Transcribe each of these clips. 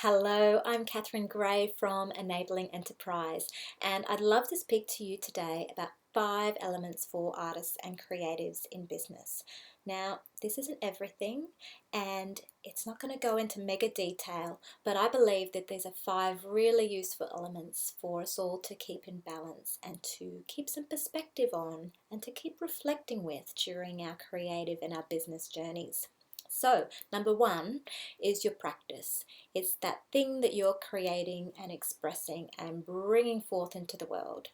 Hello, I'm Catherine Gray from Enabling Enterprise, and I'd love to speak to you today about 5 elements for artists and creatives in business. Now, this isn't everything, and it's not going to go into mega detail, but I believe that these are 5 really useful elements for us all to keep in balance and to keep some perspective on and to keep reflecting with during our creative and our business journeys. So, number 1 is your practice. It's that thing that you're creating and expressing and bringing forth into the world.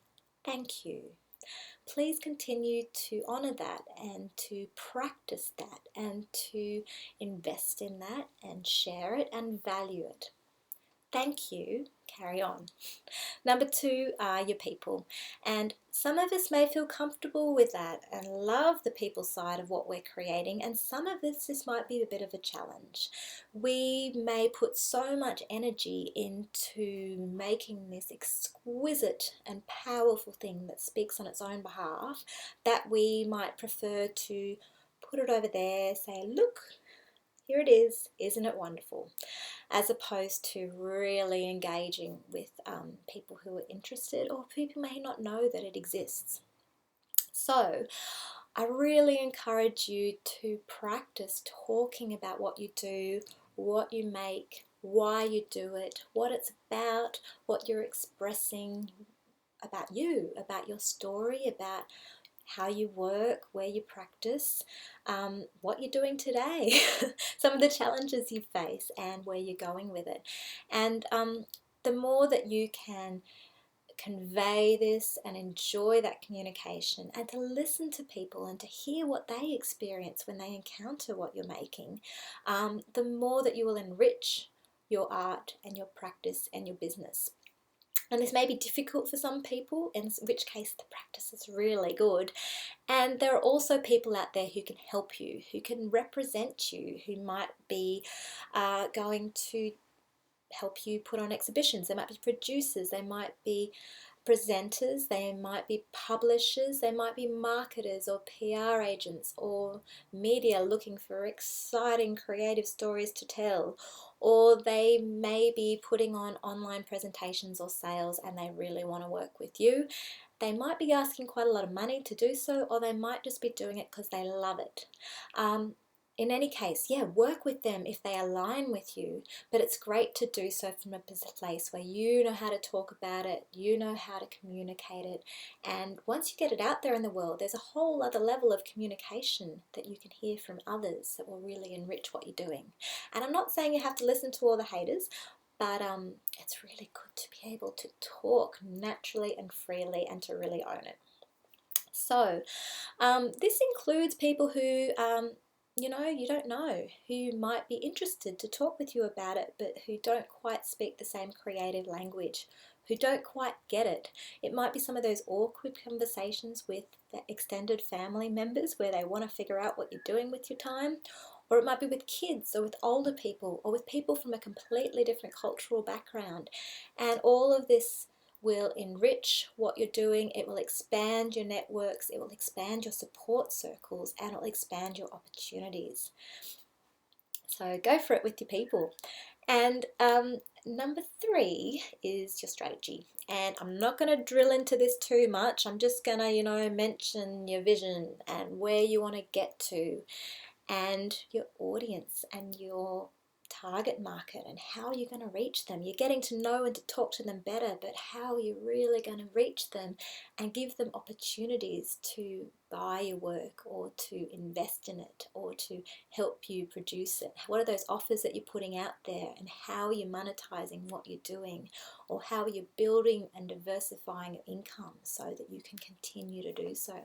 Thank you. Please continue to honour that and to practice that and to invest in that and share it and value it. Thank you. Carry on. Number 2 are your people. And some of us may feel comfortable with that and love the people side of what we're creating, and some of us this might be a bit of a challenge. We may put so much energy into making this exquisite and powerful thing that speaks on its own behalf that we might prefer to put it over there, say, look, here it is, isn't it wonderful? As opposed to really engaging with people who are interested or people may not know that it exists. So I really encourage you to practice talking about what you do, what you make, why you do it, what it's about, what you're expressing about you, about your story, about how you work, where you practice, what you're doing today, some of the challenges you face, and where you're going with it. And the more that you can convey this and enjoy that communication and to listen to people and to hear what they experience when they encounter what you're making, the more that you will enrich your art and your practice and your business. And this may be difficult for some people, in which case the practice is really good. And there are also people out there who can help you, who can represent you, who might be going to help you put on exhibitions. They might be producers, they might be presenters, they might be publishers, they might be marketers or PR agents or media looking for exciting creative stories to tell, or they may be putting on online presentations or sales and they really want to work with you. They might be asking quite a lot of money to do so, or they might just be doing it because they love it. In any case, yeah, work with them if they align with you, but it's great to do so from a place where you know how to talk about it, you know how to communicate it, and once you get it out there in the world, there's a whole other level of communication that you can hear from others that will really enrich what you're doing. And I'm not saying you have to listen to all the haters, but it's really good to be able to talk naturally and freely and to really own it. So this includes people who you don't know, who might be interested to talk with you about it, but who don't quite speak the same creative language, who don't quite get it. It might be some of those awkward conversations with the extended family members where they want to figure out what you're doing with your time, or it might be with kids or with older people or with people from a completely different cultural background. And all of this will enrich what you're doing, it will expand your networks, it will expand your support circles, and it will expand your opportunities. So go for it with your people. And number 3 is your strategy. And I'm not going to drill into this too much. I'm just going to, mention your vision and where you want to get to and your audience and your target market and how you're going to reach them. You're getting to know and to talk to them better, but how are you really going to reach them and give them opportunities to buy your work or to invest in it or to help you produce it? What are those offers that you're putting out there, and how are you monetizing what you're doing, or how are you building and diversifying your income so that you can continue to do so?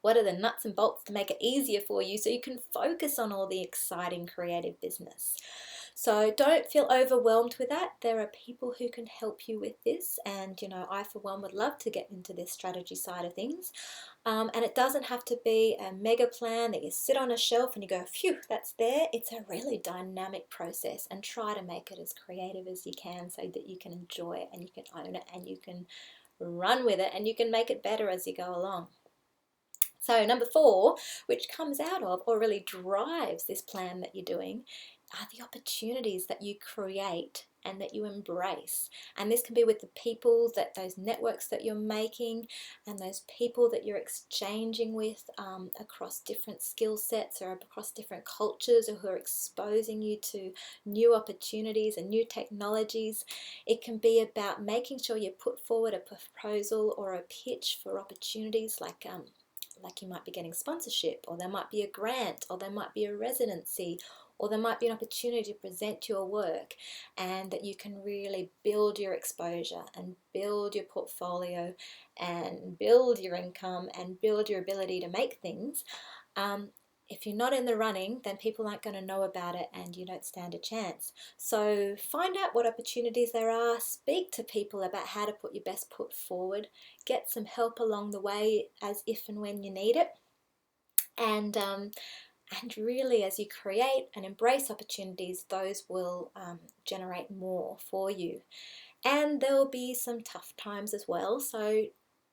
What are the nuts and bolts to make it easier for you so you can focus on all the exciting creative business? So don't feel overwhelmed with that. There are people who can help you with this, and I for one would love to get into this strategy side of things. And it doesn't have to be a mega plan that you sit on a shelf and you go, phew, that's there. It's a really dynamic process, and try to make it as creative as you can so that you can enjoy it and you can own it and you can run with it and you can make it better as you go along. So number 4, which comes out of or really drives this plan that you're doing, are the opportunities that you create and that you embrace. And this can be with the people, that those networks that you're making and those people that you're exchanging with across different skill sets or across different cultures, or who are exposing you to new opportunities and new technologies. It can be about making sure you put forward a proposal or a pitch for opportunities like you might be getting sponsorship, or there might be a grant, or there might be a residency, or there might be an opportunity to present your work, and that you can really build your exposure and build your portfolio and build your income and build your ability to make things. If you're not in the running, then people aren't going to know about it and you don't stand a chance. So find out what opportunities there are, speak to people about how to put your best foot forward, get some help along the way as if and when you need it. And really, as you create and embrace opportunities, those will generate more for you. And there will be some tough times as well, so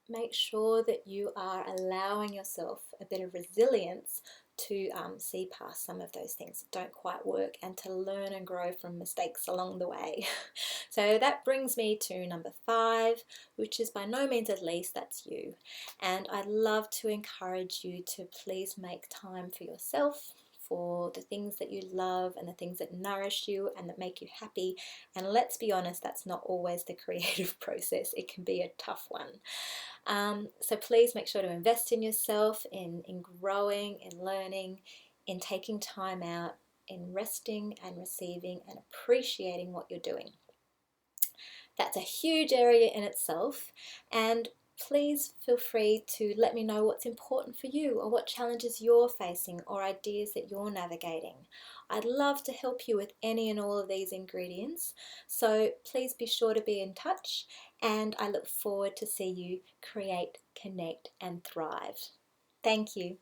make sure that you are allowing yourself a bit of resilience to see past some of those things that don't quite work, and to learn and grow from mistakes along the way. So that brings me to number 5, which is by no means at least, that's you. And I'd love to encourage you to please make time for yourself, for the things that you love and the things that nourish you and that make you happy. And let's be honest, that's not always the creative process. It can be a tough one. So please make sure to invest in yourself, in growing, in learning, in taking time out, in resting and receiving and appreciating what you're doing. That's a huge area in itself, and please feel free to let me know what's important for you, or what challenges you're facing, or ideas that you're navigating. I'd love to help you with any and all of these ingredients, so please be sure to be in touch, and I look forward to see you create, connect and thrive. Thank you.